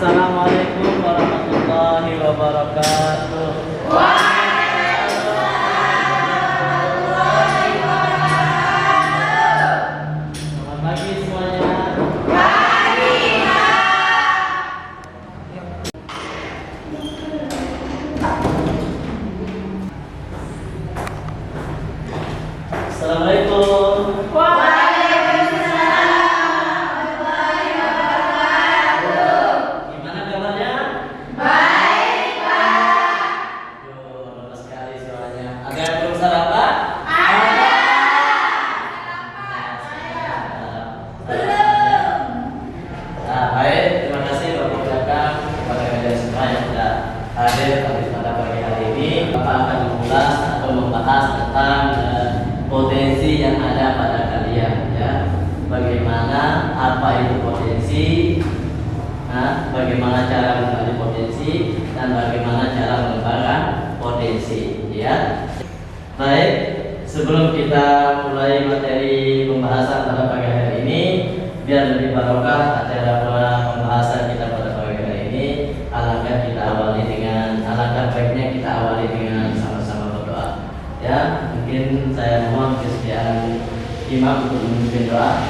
Assalamualaikum warahmatullahi wabarakatuh. Selamat pagi semuanya. Assalamualaikum. Gimana kabarnya? Baik, Pak. Aduh, lepas sekali suaranya. Ada yang belum sarapan? Ada. Belum. Nah, baik. Terima kasih Bapak ucapkan kepada kalian semua yang sudah hadir pada pagi hari ini. Bapak akan mengulas atau membahas tentang potensi yang ada pada kalian, ya. Bagaimana, apa itu potensi? Bagaimana cara mengenali potensi dan bagaimana cara mengembangkan potensi, ya. Baik, sebelum kita mulai materi pembahasan pada pagi hari ini, biar lebih barokah acara pembahasan kita pada pagi hari ini, alangkah baiknya kita awali dengan sama-sama berdoa. Ya, mungkin saya mohon kesediaan imam untuk memimpin doa.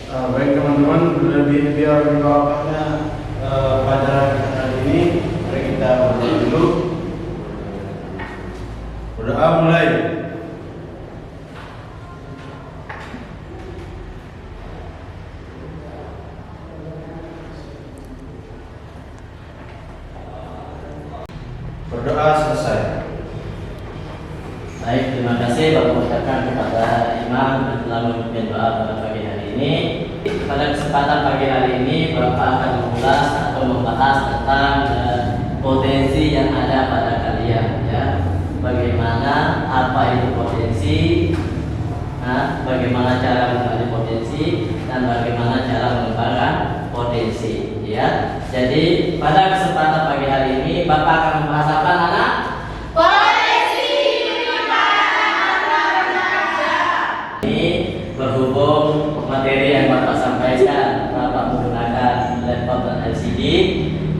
Baik teman-teman, biar barokahnya pelajaran kita kali ini, mari kita berdoa dulu. Berdoa mulai. Berdoa selesai. Baik, terima kasih Bapak ucapkan kepada imam yang telah memimpin doa pada pagi hari ini. Pada kesempatan pagi hari ini, Bapak akan mengulas atau membahas tentang potensi yang ada pada kalian, ya. Bagaimana, apa itu potensi, bagaimana cara mengenali potensi dan bagaimana cara mengembangkan potensi, ya. Jadi pada kesempatan pagi hari ini, Bapak akan membahas apa, anak? Berhubung materi yang Bapak sampaikan, Bapak menggunakan laptop dan LCD,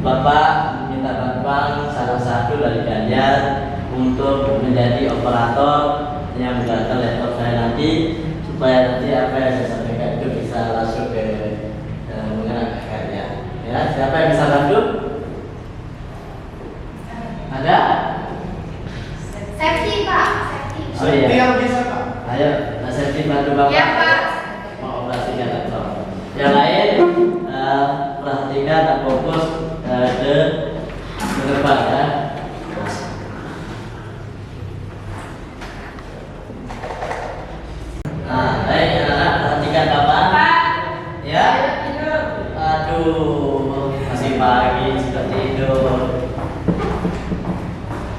Bapak minta bantuan salah satu dari kalian untuk menjadi operator yang menggunakan laptop saya nanti, supaya nanti apa yang saya sampaikan itu bisa langsung ke menggunakan karya. Ya, siapa yang bisa bantu? Ada? Safety, Pak. Oh iya. Yang bisa, Pak. Ayo, Mas Septi bantu Bapak. Ya, Pak. Mengoperasikan laptop. Yang lain perhatikan dan fokus ke depan, ya. Nah, baik anak-anak, perhatikan Bapak. Pak. Ya. Aduh, masih pagi sudah tidur.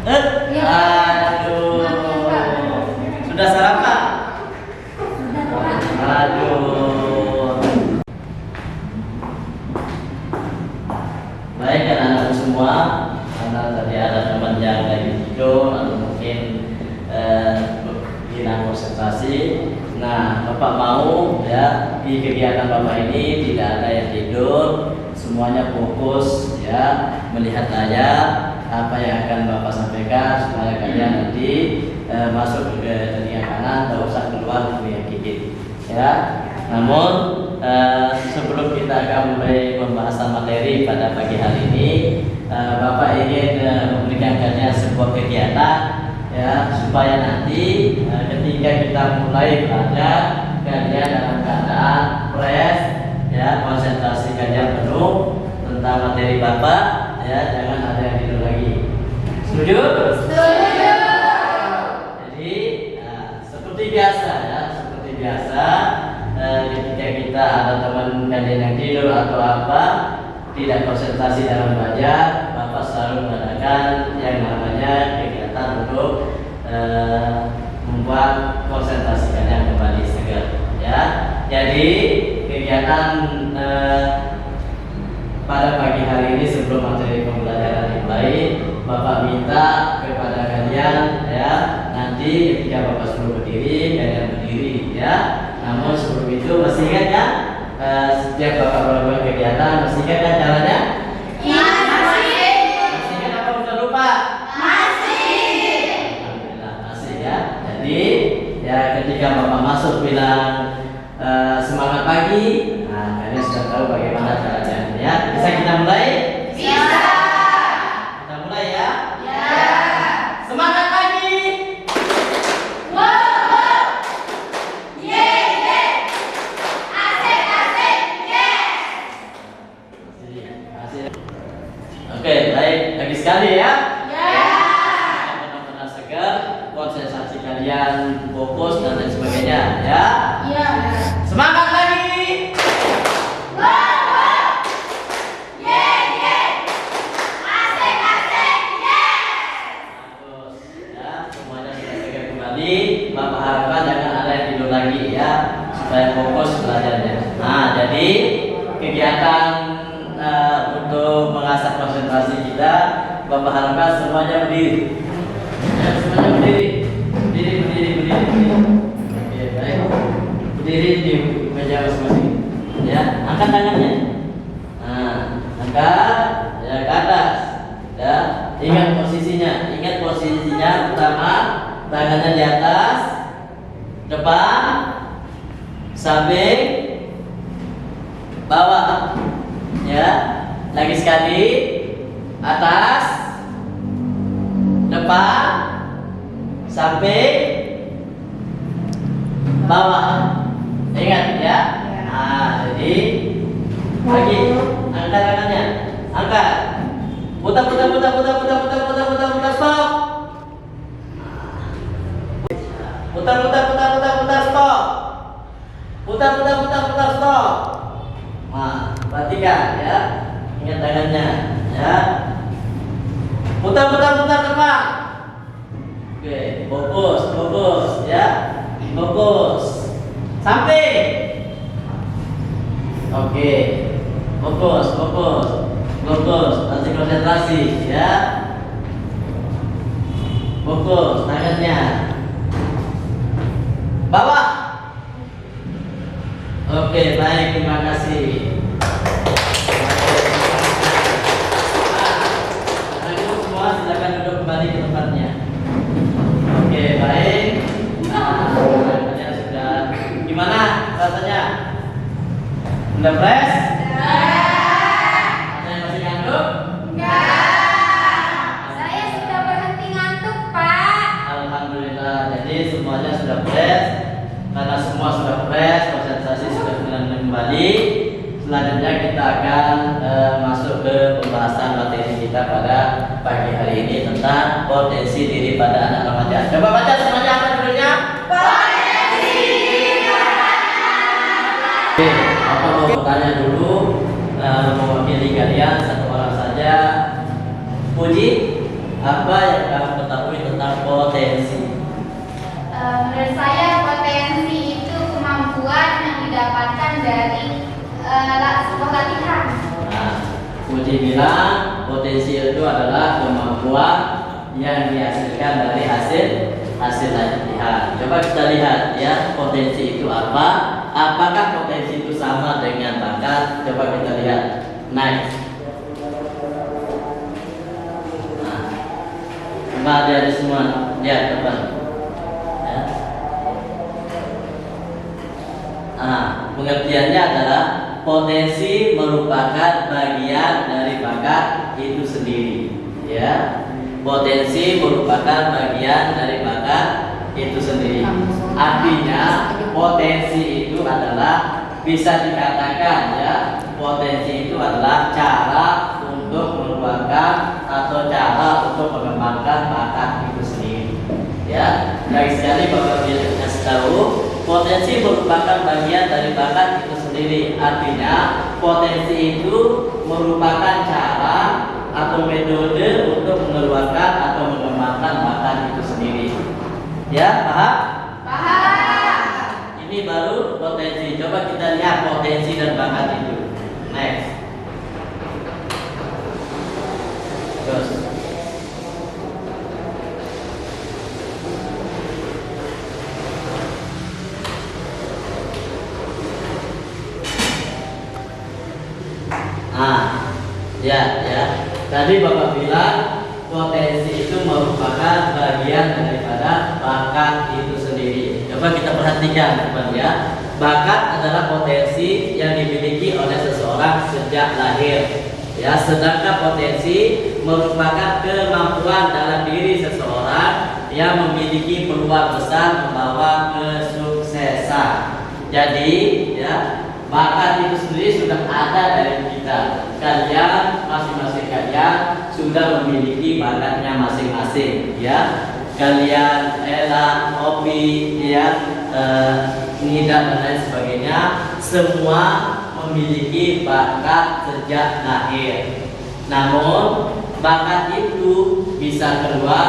Aduh. Sudah sarapan? Aduh. Baik anak-anakku semua, karena tadi ada teman yang lagi tidur atau mungkin hilang konsentrasi. Nah, Bapak mau, ya, di kegiatan Bapak ini tidak ada yang tidur, semuanya fokus, ya, melihat layar apa yang akan Bapak sampaikan supaya kalian nanti masuk ke telinga kanan, tidak usah keluar ke telinga kiri, ya. Namun sebelum kita akan mulai pembahasan materi pada pagi hari ini, Bapak ingin memberikan kalian sebuah kegiatan, ya, supaya nanti ketika kita mulai belajar, kalian dalam keadaan fresh, ya, konsentrasi kalian penuh tentang materi Bapak, ya, jangan ada yang tidur lagi. Setuju? Setuju. Jadi seperti biasa, ya, seperti biasa. Ketika kita ada teman kalian yang tidur atau apa, tidak konsentrasi dalam belajar, Bapak selalu mengadakan yang namanya kegiatan untuk membuat konsentrasi kalian kembali segar, ya. Jadi kegiatan pada pagi hari ini sebelum materi pembelajaran dimulai, Bapak minta kepada kalian, ya, nanti ketika Bapak suruh berdiri, kalian berdiri, ya. Namun sebelum itu masih ingat ya, setiap Bapak melakukan kegiatan mesti ingat kan caranya? Masih. Masih ingat apa udah lupa? Masih. Alhamdulillah masih ya. Jadi ya ketika Bapak masuk bilang semangat pagi, nah kalian sudah tahu bagaimana caranya ya. Bisa kita mulai? Bisa. Kita mulai ya. Ya. Semangat pagi. Wow. Ye. Asik. Yes. Masih. Oke, baik. Lagi sekali ya. Ya. Benar-benar segar, konsentrasi kalian fokus dan lain sebagainya ya. Ya. Semangat lagi. Wow. Ye. Asik. Yes. Bagus ya, semuanya sudah segar kembali. Bapak harapkan jangan ada yang tidur lagi ya, supaya fokus belajarnya. Nah, jadi kegiatan untuk mengasah konsentrasi kita, Bapak harapkan semuanya berdiri. Ya, semuanya berdiri. Berdiri. Oke, baik. Berdiri di meja masing-masing. Ya, angkat tangannya. Nah, angkat ya ke atas. Ya, ingat posisinya. Pertama, tangannya di atas, depan, samping, bawah. Ya, lagi sekali, atas, depan, samping, bawah. Ingat ya. Nah, jadi lagi angkat tangannya, angkat, putar, stop. Putar, stop. Putar, stop. Nah, perhatikan ya. Ingat tangannya ya. Putar depan. Oke, fokus ya. Fokus. Samping. Oke. Fokus. Masih konsentrasi ya. Fokus tangannya. Bawah. Oke, baik, terima kasih. Nah, semua silakan duduk kembali ke tempatnya. Oke, baik. Nah, kalian sudah gimana rasanya? Udah fresh? Ada yang masih ngantuk? Saya sudah berhenti ngantuk, Pak. Alhamdulillah. Jadi semuanya sudah fresh. Karena semua sudah fresh, konsentrasi sudah kembali. Selanjutnya kita akan masuk ke pembahasan materi kita pada pagi hari ini tentang potensi diri pada anak remaja. Coba baca semuanya apa judulnya? Potensi. Oke, apa mau bertanya dulu mewakili kalian satu orang saja. Puji, apa yang kamu ketahui tentang potensi? Menurut saya potensi itu kemampuan yang didapatkan dari sebuah latihan. Nah, Puji bilang potensi itu adalah kemampuan yang dihasilkan dari hasil latihan. Coba kita lihat ya, potensi itu apa? Apakah potensi itu sama dengan bakat? Coba kita lihat. Next. Nah, coba lihat semua. Lihat teman. Ya. Nah, pengertiannya adalah potensi merupakan bagian dari bakat itu sendiri. Ya, potensi merupakan bagian dari bakat itu sendiri. Artinya potensi itu adalah bisa dikatakan ya, potensi itu adalah cara untuk mengeluarkan atau cara untuk mengembangkan bakat itu sendiri. Ya, lagi sekali Bapak kasih tahu, potensi merupakan bagian dari bakat itu sendiri. Artinya potensi itu merupakan cara atau metode untuk mengeluarkan atau mengembangkan bakat itu sendiri. Ya, paham? Paham. Ini baru potensi. Coba kita lihat potensi dan bakat itu. Next. Terus. Nah, Ya. Tadi Bapak bilang potensi itu merupakan bagian daripada bakat itu sendiri. Coba kita perhatikan, teman ya. Bakat adalah potensi yang dimiliki oleh seseorang sejak lahir. Ya, sedangkan potensi merupakan kemampuan dalam diri seseorang yang memiliki peluang besar membawa kesuksesan. Jadi, ya, bakat itu sendiri sudah ada dari kita. Kalian, masing-masing kalian sudah memiliki bakatnya masing-masing, ya. Kalian Ella, hobi, ya, ngidam dan lain sebagainya, semua memiliki bakat sejak lahir. Namun bakat itu bisa keluar,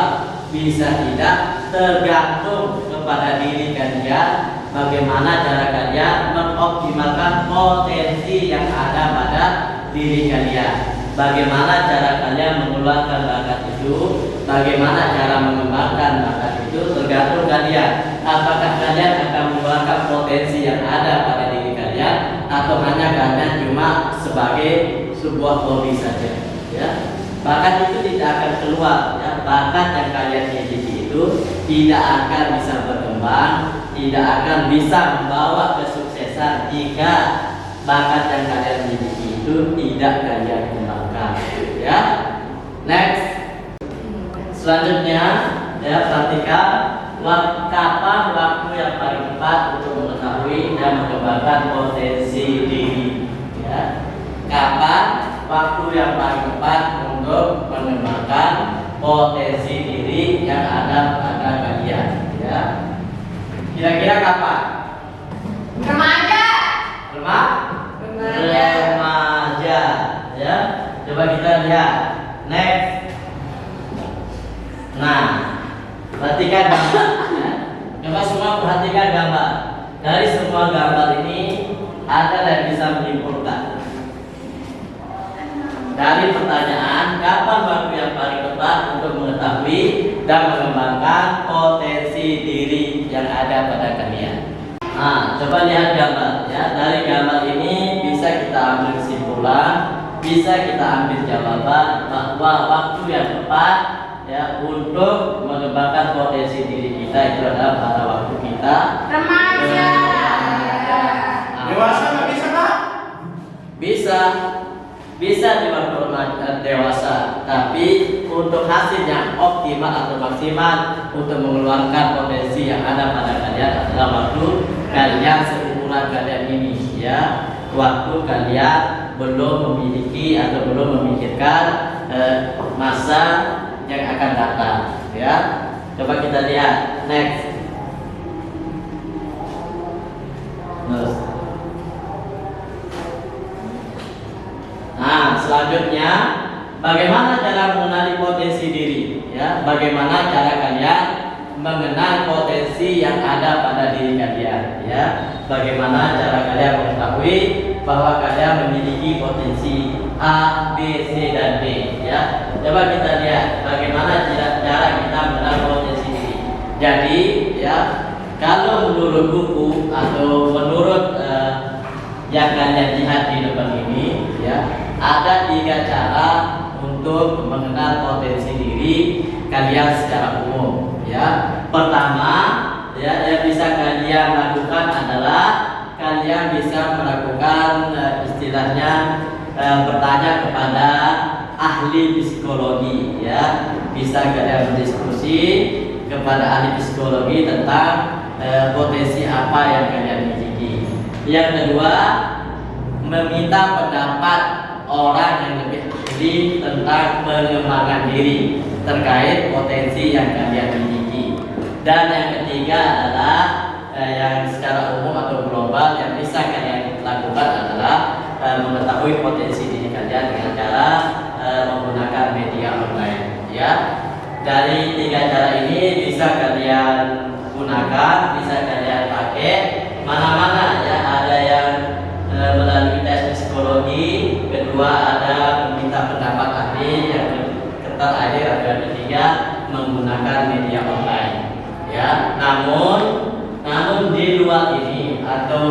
bisa tidak, tergantung kepada diri kalian. Bagaimana cara kalian mengoptimalkan potensi yang ada pada diri kalian. Bagaimana cara kalian mengeluarkan bakat itu, bagaimana cara mengembangkan bakat itu, tergantung kalian. Apakah kalian akan mengeluarkan potensi yang ada pada diri kalian, atau hanya kalian cuma sebagai sebuah hobi saja, ya. Bakat itu tidak akan keluar, ya. Bakat yang kalian miliki itu tidak akan bisa berkembang, tidak akan bisa membawa kesuksesan jika bakat yang kalian miliki itu tidak kalian kembangkan, ya. Next, selanjutnya, ya, perhatikan kapan waktu yang paling tepat untuk mengetahui dan mengembangkan potensi diri, ya. Kapan waktu yang paling tepat untuk mengembangkan potensi diri yang ada pada kalian, ya. Kira-kira kapan? Remaja. Remaja, ya. Coba kita lihat. Next. Nah, perhatikan gambar, ya. Coba semua perhatikan gambar. Dari semua gambar ini ada yang bisa menyimpulkan. Dari pertanyaan, kapan waktu yang paling tepat untuk mengetahui dan mengembangkan potensi diri yang ada pada kalian? Nah, coba lihat gambar, ya. Dari gambar ini bisa kita ambil kesimpulan, bisa kita ambil jawaban bahwa waktu yang tepat, ya, untuk mengembangkan potensi diri kita itu adalah pada waktu kita Remaja. Dewasa nggak bisa, Kak? Bisa di waktu dewasa, tapi untuk hasil yang optimal atau maksimal untuk mengeluarkan potensi yang ada pada kalian adalah waktu kalian seumuran kalian ini, ya. Waktu kalian belum memiliki atau belum memikirkan masa yang akan datang, ya. Coba kita lihat. Next. Nah, selanjutnya, bagaimana cara mengenali potensi diri, ya? Bagaimana cara kalian mengenal potensi yang ada pada diri kalian, ya? Bagaimana cara kalian mengetahui bahwa kalian memiliki potensi A, B, C, dan D, ya? Coba kita lihat bagaimana cara kita mengenal potensi diri. Jadi, ya, kalau menurut buku atau menurut yang kalian lihat di depan ini, ya, ada 3 cara untuk mengenal potensi diri kalian secara umum, ya. Pertama, ya, yang bisa kalian lakukan adalah kalian bisa melakukan istilahnya bertanya kepada ahli psikologi, ya. Bisa kalian berdiskusi kepada ahli psikologi tentang potensi apa yang kalian miliki. Yang kedua, meminta pendapat orang yang lebih ahli tentang pengembangan diri terkait potensi yang kalian miliki. Dan yang ketiga adalah yang secara umum atau global yang bisa kalian lakukan adalah mengetahui potensi diri kalian dengan cara menggunakan media online, ya. Dari 3 cara ini bisa kalian gunakan, bisa kalian pakai mana-mana, ya. Ada yang melalui tes psikologi, kedua ada meminta pendapat ahli, yang terakhir ada ketiga menggunakan media online, ya. Namun di luar ini atau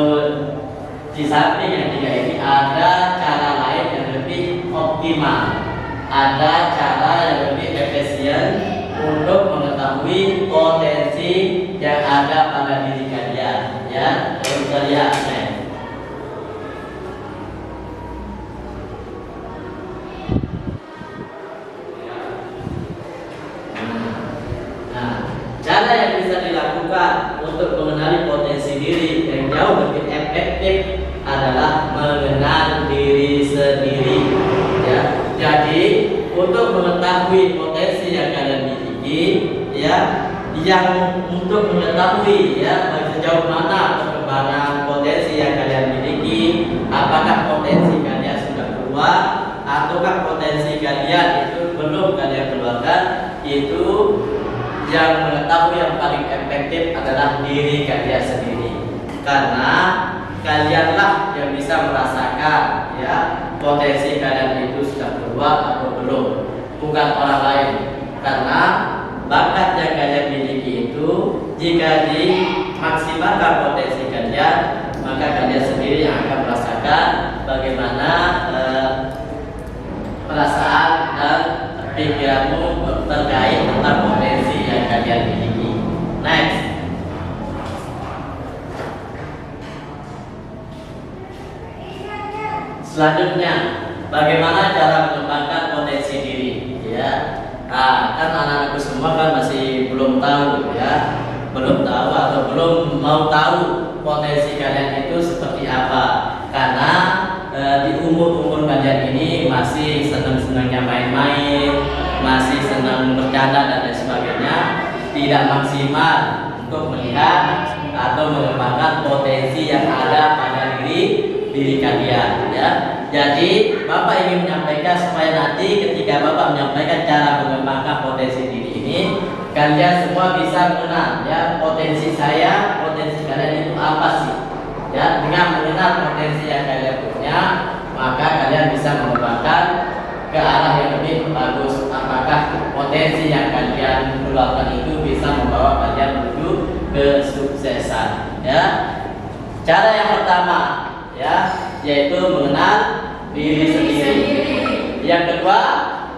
di samping yang 3 ini ada cara lain yang lebih optimal maksimal. Ada cara yang lebih efisien untuk mengetahui potensi yang ada pada diri kalian, ya. Kita lihat next. Nah, cara yang bisa dilakukan untuk mengenali potensi diri yang jauh lebih efektif adalah mengenal diri sendiri, ya. Jadi untuk mengetahui potensi yang kalian miliki, ya, yang untuk mengetahui ya sejauh mana perkembangan potensi yang kalian miliki, apakah potensi kalian sudah keluar ataukah potensi kalian itu belum kalian keluarkan, itu yang mengetahui yang paling efektif adalah diri kalian sendiri, karena kalianlah yang bisa merasakan ya potensi kalian itu sudah keluar atau belum, bukan orang lain. Karena bakat yang kalian miliki itu jika dimaksimalkan potensi kalian, maka kalian sendiri yang akan merasakan bagaimana perasaan dan pikiranmu terkait tentang potensi yang kalian miliki. Next. Selanjutnya, bagaimana cara mengembangkan potensi diri, ya? Nah, kan anak-anakku semua kan masih belum tahu, ya, belum tahu atau belum mau tahu potensi kalian itu seperti apa, karena di umur kalian ini masih senang-senangnya main-main, masih senang bercanda dan lain sebagainya, tidak maksimal untuk melihat atau mengembangkan potensi yang ada pada diri kalian, ya. Jadi Bapak ingin menyampaikan supaya nanti ketika Bapak menyampaikan cara mengembangkan potensi diri ini, kalian semua bisa mengenal ya potensi saya, potensi kalian itu apa sih, ya. Dengan mengenal potensi yang kalian punya, maka kalian bisa mengembangkan ke arah yang lebih bagus. Apakah potensi yang kalian keluarkan itu bisa membawa kalian menuju kesuksesan, ya. Cara yang pertama, ya, yaitu mengenal diri sendiri. Yang kedua,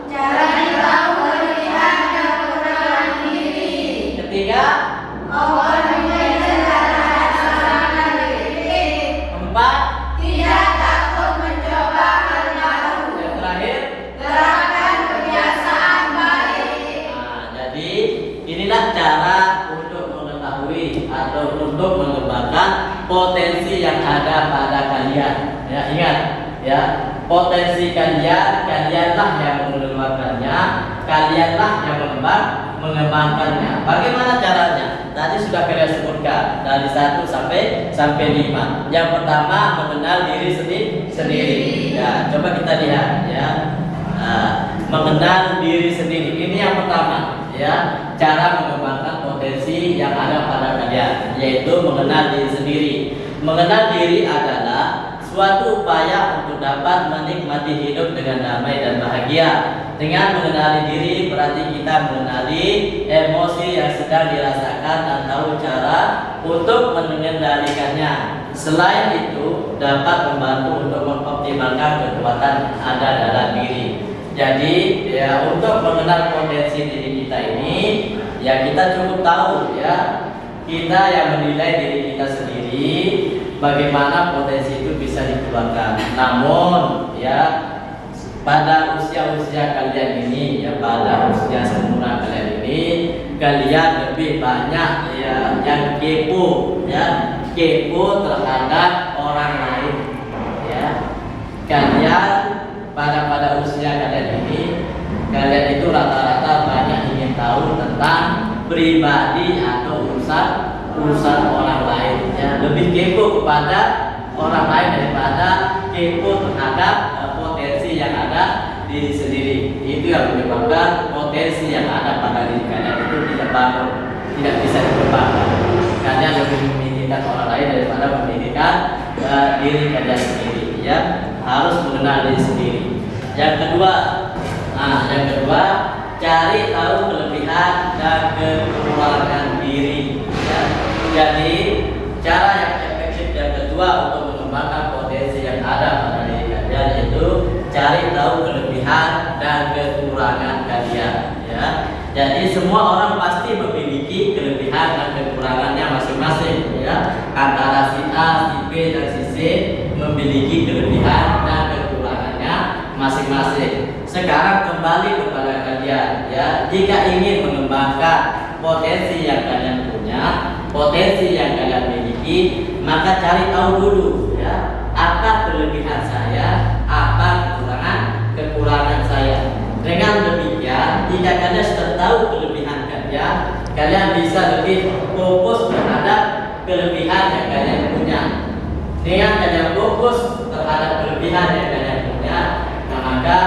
Cara tahu kelebihan dan kekurangan diri. ketiga, Memperbaiki cara diri. empat, Tidak takut mencoba hal baru. yang terakhir. Gerakan kebiasaan baik. Nah, jadi inilah cara untuk mengetahui atau untuk mengembangkan potensi yang ada pada kalian. Ya, ingat, ya, potensi kalian, kalianlah yang mengeluarkannya, kalianlah yang mengembangkannya. Bagaimana caranya? Tadi sudah kalian sebutkan dari 1 sampai 5. Yang pertama, mengenal diri sendiri. Ya, coba kita lihat, ya. Mengenal diri sendiri. Ini yang pertama, ya, cara mengembangkan potensi yang ada pada kalian, yaitu mengenal diri sendiri. Mengenal diri adalah suatu upaya untuk dapat menikmati hidup dengan damai dan bahagia. Dengan mengenali diri berarti kita mengenali emosi yang sedang dirasakan dan tahu cara untuk mengendalikannya. Selain itu dapat membantu untuk mengoptimalkan kekuatan ada dalam diri. Jadi ya, untuk mengenal potensi diri kita ini, ya kita cukup tahu ya, kita yang menilai diri kita sendiri, bagaimana potensi itu bisa dikeluarkan. Namun ya, pada usia-usia kalian ini, ya pada usia seumuran kalian ini, kalian lebih banyak ya yang kepo, ya kepo terhadap orang lain, ya. Kalian pada usia kalian ini, kalian itu rata-rata banyak ingin tahu tentang pribadi atau urusan orang lain, ya. Lebih kepo kepada orang lain daripada kepo terhadap potensi yang ada diri sendiri. Itu yang menyebabkan potensi yang ada pada diri kalian itu tidak bangun, tidak bisa dikembangkan. Kalian lebih memikirkan orang lain daripada memikirkan diri kalian sendiri, ya. Harus mengenal diri sendiri. Yang kedua, cari tahu kelebihan dan kekurangan diri, ya. Jadi cara yang efektif yang kedua untuk mengembangkan potensi yang ada pada diri kalian yaitu cari tahu kelebihan semua orang pasti memiliki kelebihan dan kekurangannya masing-masing ya. Antara si A, si B dan si C memiliki kelebihan dan kekurangannya masing-masing. Sekarang kembali kepada kalian ya. Jika ingin mengembangkan potensi yang kalian punya, potensi yang kalian miliki, maka cari tahu dulu ya, apa kelebihan saya, apa kekurangan saya. Dengan demikian, jika kalian sudah tahu kelebihan kalian, kalian bisa lebih fokus terhadap kelebihan yang kalian punya. Dengan kalian fokus terhadap kelebihan yang kalian punya, maka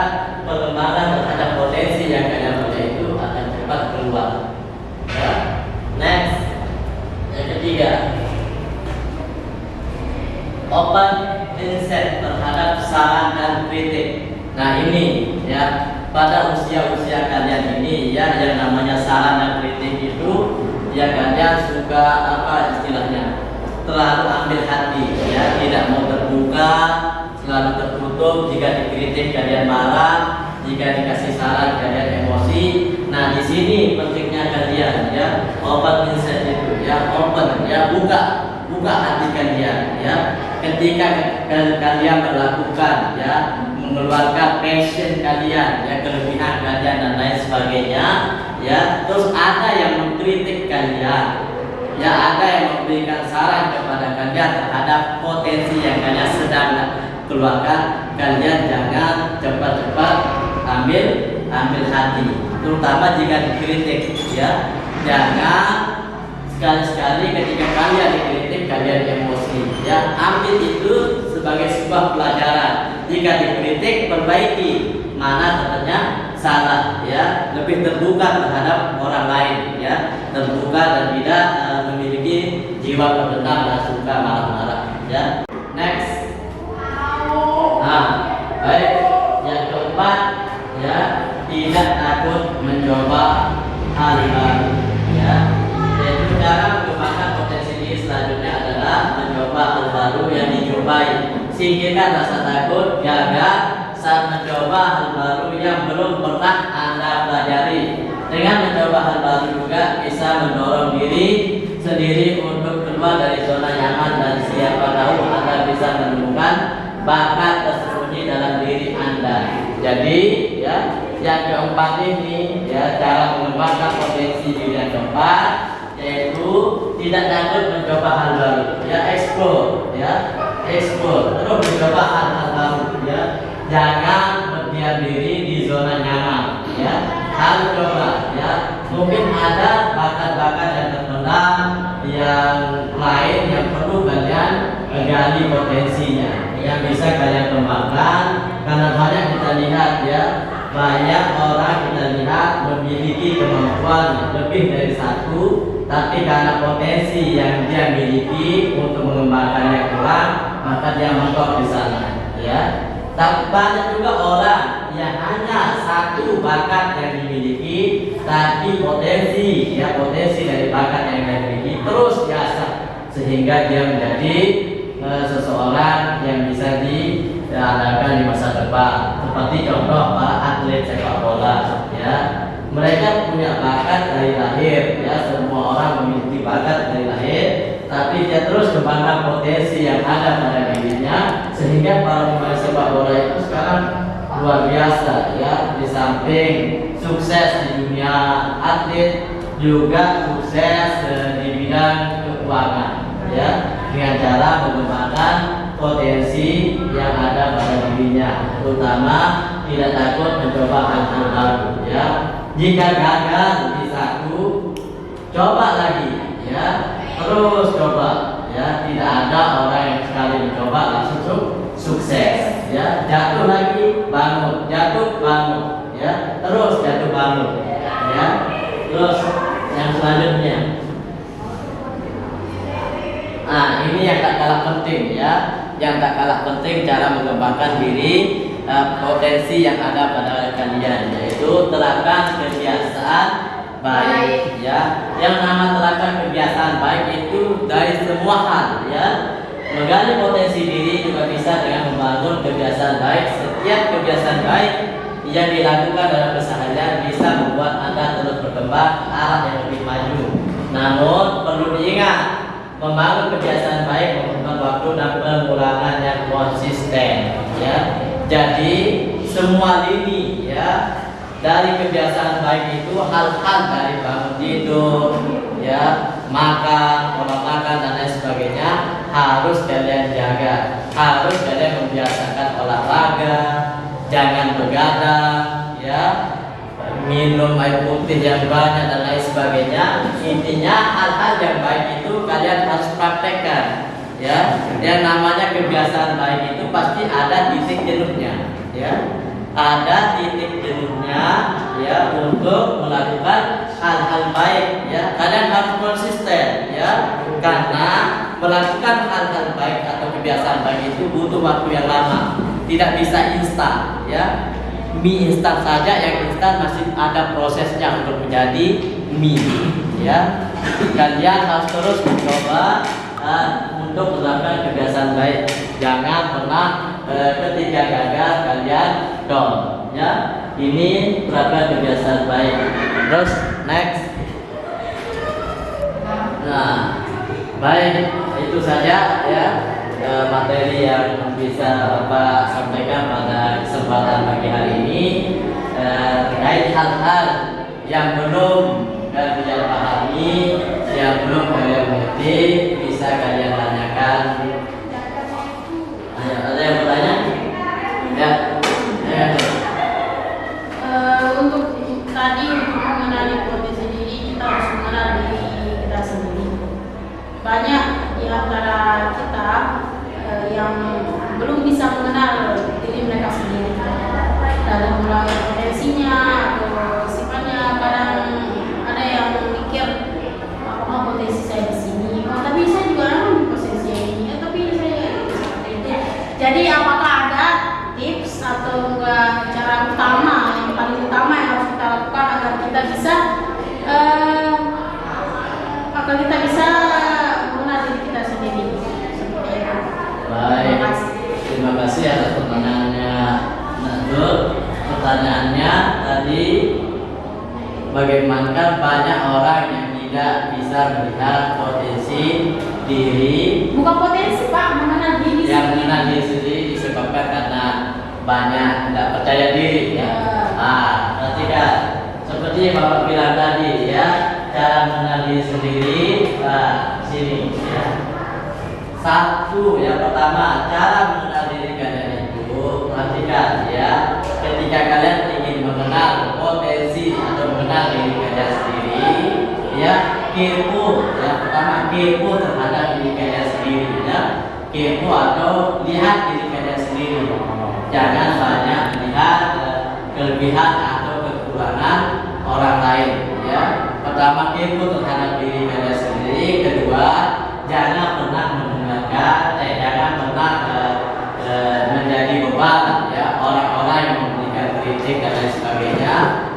pengembangan terhadap potensi yang kalian punya itu akan cepat keluar. Ya. Next, yang ketiga, open mindset terhadap saran dan kritik. Nah ini ya, pada usia-usia kalian ini ya, yang namanya saran dan kritik itu ya, kalian suka apa istilahnya, terlalu ambil hati ya, tidak mau terbuka, selalu tertutup. Jika dikritik kalian marah, jika dikasih saran kalian emosi. Nah di sini pentingnya kalian ya, open mindset itu ya, open ya, buka hati kalian ya. Ketika kalian melakukan ya, mengeluarkan passion kalian ya, kelebihan kalian dan lain sebagainya ya, terus ada yang mengkritik kalian ya, ada yang memberikan saran kepada kalian terhadap potensi yang kalian sedang keluarkan, kalian jangan cepat-cepat ambil hati, terutama jika dikritik ya. Jangan sekali-sekali ketika kalian dikritik kalian emosi ya, ambil itu sebagai sebuah pelajaran. Jika dikritik, perbaiki mana ternyata salah ya, lebih terbuka terhadap orang lain ya, terbuka dan tidak memiliki jiwa pendendam dan suka marah-marah ya. Next, nah baik, yang keempat ya, tidak takut mencoba hal baru ya. Yaitu cara mengembangkan potensi diri selanjutnya adalah mencoba hal baru yang dicobai. Singkirkan rasa takut, gagal saat mencoba hal baru yang belum pernah Anda pelajari. Dengan mencoba hal baru juga bisa mendorong diri sendiri untuk keluar dari zona nyaman, dan siapa tahu Anda bisa menemukan bakat tersembunyi dalam diri Anda. Jadi ya, yang keempat ini ya, cara mengembangkan potensi diri yang keempat, yaitu tidak takut mencoba hal baru ya, explore ya, explore, terus mencoba hal-hal baru ya. Jangan berdiam diri di zona nyaman ya, harus coba ya. Mungkin ada bakat-bakat yang terpendam yang lain yang perlu kalian gali potensinya, yang bisa kalian kembangkan. Karena banyak kita lihat ya, banyak orang kita lihat memiliki kemampuan lebih dari satu, tapi karena potensi yang dia miliki untuk mengembangkannya kurang, maka dia mentok di sana ya. Tapi banyak juga orang yang hanya satu bakat yang dimiliki, tapi potensi ya, potensi dari bakat yang dia miliki terus diasah sehingga dia menjadi seseorang yang bisa diandalkan di masa depan. Seperti contoh para atlet sepak bola ya, mereka punya bakat dari lahir ya, semua orang memiliki bakat dari lahir, tapi dia terus kembangkan potensi yang ada pada dirinya, sehingga para pemain sepak bola itu sekarang luar biasa ya. Di samping sukses di dunia atlet, juga sukses di bidang keuangan ya, dengan cara mengembangkan potensi yang ada pada dirinya, terutama tidak takut mencoba hal-hal baru ya. Jika gagal di satu, coba lagi ya, terus coba ya. Tidak ada orang yang sekali mencoba langsung sukses ya. Jatuh lagi bangun, jatuh bangun ya, terus jatuh bangun ya. Terus yang selanjutnya, nah ini yang tak kalah penting ya, yang tak kalah penting cara mengembangkan diri, potensi yang ada pada kalian, yaitu terapkan kebiasaan baik ya. Yang nama terapkan kebiasaan baik itu dari semua hal ya. Menggali potensi diri juga bisa dengan membangun kebiasaan baik. Setiap kebiasaan baik yang dilakukan dalam keseharian bisa membuat Anda terus berkembang ke arah yang lebih maju. Namun perlu diingat, membangun kebiasaan baik membutuhkan waktu dan pengulangan yang konsisten. Ya, jadi semua lini ya dari kebiasaan baik itu hal-hal dari bangun tidur, ya, makan, pola makan dan lain sebagainya harus kalian jaga. Harus kalian membiasakan olahraga, jangan begadang, ya, minum air putih yang banyak dan lain sebagainya. Intinya hal-hal yang baik itu kalian harus praktekkan. Ya, yang namanya kebiasaan baik itu pasti ada titik jenuhnya, ya, ada titik jenuhnya, ya, untuk melakukan hal-hal baik, ya. Kalian harus konsisten, ya, karena melakukan hal-hal baik atau kebiasaan baik itu butuh waktu yang lama, tidak bisa instan, ya. Mie instan saja, yang instan masih ada prosesnya untuk menjadi mie, ya. Kalian harus terus mencoba untuk melakukan kebiasaan baik. Jangan pernah ketika gagal kalian down, ya. Ini melakukan kebiasaan baik. Terus next. Nah, baik, itu saja ya materi yang bisa Bapak sampaikan pada kesempatan pagi hari ini terkait hal-hal yang belum kalian pahami, yang belum kalian mengerti, bisa kalian tanyakan. Ada yang bertanya? Ya. Untuk tadi untuk mengenali potensi diri, kita harus mengenal diri kita sendiri. Banyak di antara kita yang belum bisa mengenal diri mereka sendiri dalam mulai potensinya atau sifatnya. Kadang ada yang mikir apakah potensi saya di sini, tapi saya juga potensi ini, tapi saya seperti itu. Jadi apakah ada tips atau enggak cara utama, yang paling utama yang harus kita lakukan agar kita bisa mengenal diri kita sendiri? Seperti itu. Baik, terima kasih atas pertanyaannya, Nazul. Pertanyaannya tadi, bagaimana banyak orang yang tidak bisa melihat potensi diri? Bukan potensi, Pak, mengenal diri Yang sendiri. mengenal diri sendiri disebabkan karena banyak tidak percaya diri, ya. Perhatikan, seperti yang Bapak bilang tadi, ya, cara mengenal diri sendiri. Sini, ya. Satu, yang pertama, cara mengenal diri kalian itu, perhatikan, ya, ketika kalian ingin mengenal potensi atau mengenal diri kalian sendiri, ya, kepo, ya, pertama kepo terhadap diri kalian sendiri, ya, kepo atau lihat diri kalian sendiri. Jangan banyak melihat kelebihan atau kekurangan orang lain, ya. Pertama, kepo terhadap diri kalian sendiri. Kedua, jangan pernah menjadi beban, ya, orang-orang yang memberikan kritik dan lain sebagainya.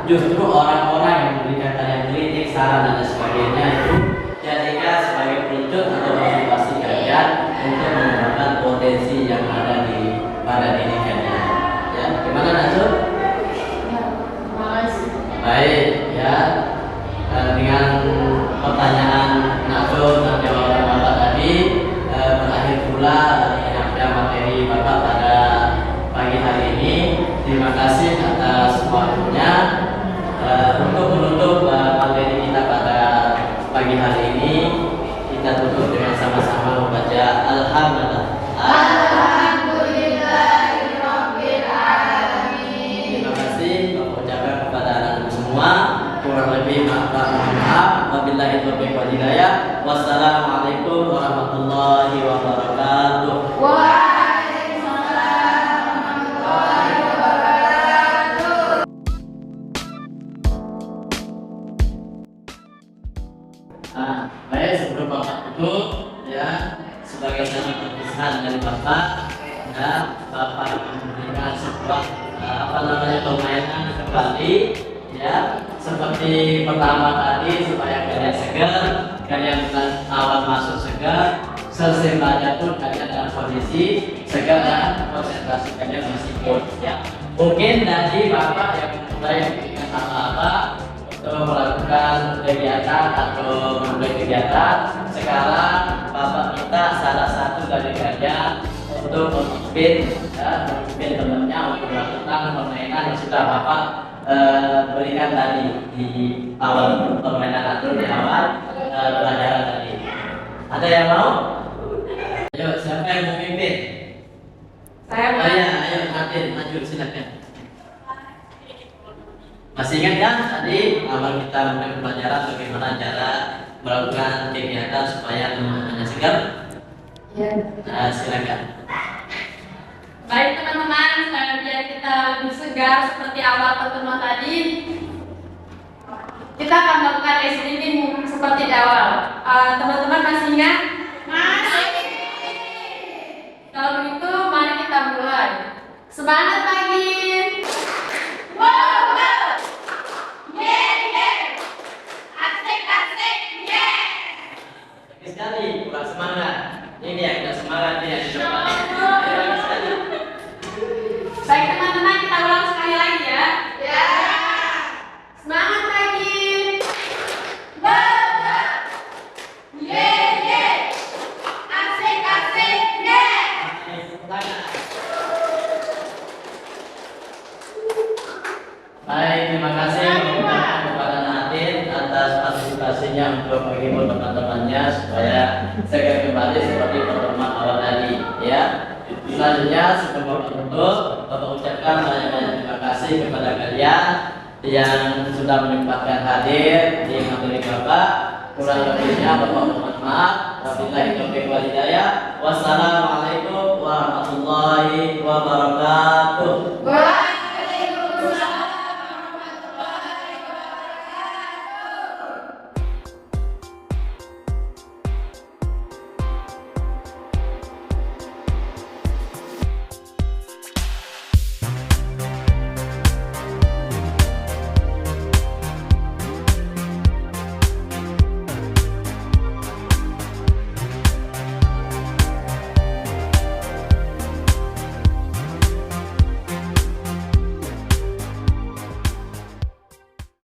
Justru orang-orang yang memberikan kalian kritik, saran dan lain sebagainya itu jadikan sebagai peluncur atau motivasi kalian untuk mengembangkan potensi yang ada pada diri kalian. Ya, gimana Nazul? Ya, terima kasih. Baik, ya. Dengan pertanyaan Nazul dan jawaban Bapak tadi, berakhir pula yang materi Bapak pada pagi hari ini. Terima kasih atas waktunya. Untuk menutup materi kita pada pagi hari ini, kita tutup dengan sama-sama membaca Alhamdulillah. Alhamdulillahirabbil alamin. Terima kasih Bapak ucapkan kepada anak-anak semua. Kurang lebih maaf. Wabillahi taufiq wal hidayah. Wassalamualaikum warahmatullahi wabarakatuh. Waalaikumsalam warahmatullahi wabarakatuh. Baik, sebelum Bapak tutup, ya, sebagai satu perpisahan dari Bapak, ya, Bapak memberikan sebuah permainan kembali, ya, seperti pertama tadi, supaya kalian segar, kalian awal masuk segar, selesai belajar pun kalian dalam kondisi segar dan konsentrasi kalian masih full, ya. Mungkin tadi Bapak yang mulai dengan apa-apa untuk melakukan kegiatan atau memulai kegiatan. Sekarang Bapak minta salah satu dari kalian untuk memimpin temannya untuk melakukan permainan yang sudah Bapak berikan tadi di awal permainan atau di awal pelajaran tadi. Ada yang mau? Ayo, siapa yang mau memimpin? Saya Ayo, Martin, maju silakan. Masih ingat kan tadi awal kita mulai pelajaran bagaimana cara melakukan kegiatan supaya teman-temannya segar? Ya. Nah, silakan. Baik teman-teman, biar kita lebih segar seperti awal pertemuan tadi, kita akan melakukan ice drinking seperti di awal. Teman-teman masih ingat? Masih. Kalau begitu, mari kita mulai. Semangat pagi. Wow, wow. Yeah. Asik, yeah. Sekali, kurang semangat. Ini yang kita semangat, ini yang di depan. Baik teman-teman, kita ulang sekali lagi ya. Ya. Semangat pagi. Wow. Yeah. Asik, yeah. Baik, terima kasih kepada Nadine atas partisipasinya untuk menghibur teman-temannya supaya segar kembali seperti pertemuan awal tadi, ya. Selanjutnya sebelum Bapak tutup, Bapak ucapkan banyak-banyak terima kasih kepada kalian yang sudah menyempatkan hadir di materi Bapak. Kurang lebihnya Bapak mohon maaf. Wabillahi taufiq wal hidayah. Wassalamualaikum warahmatullahi wabarakatuh.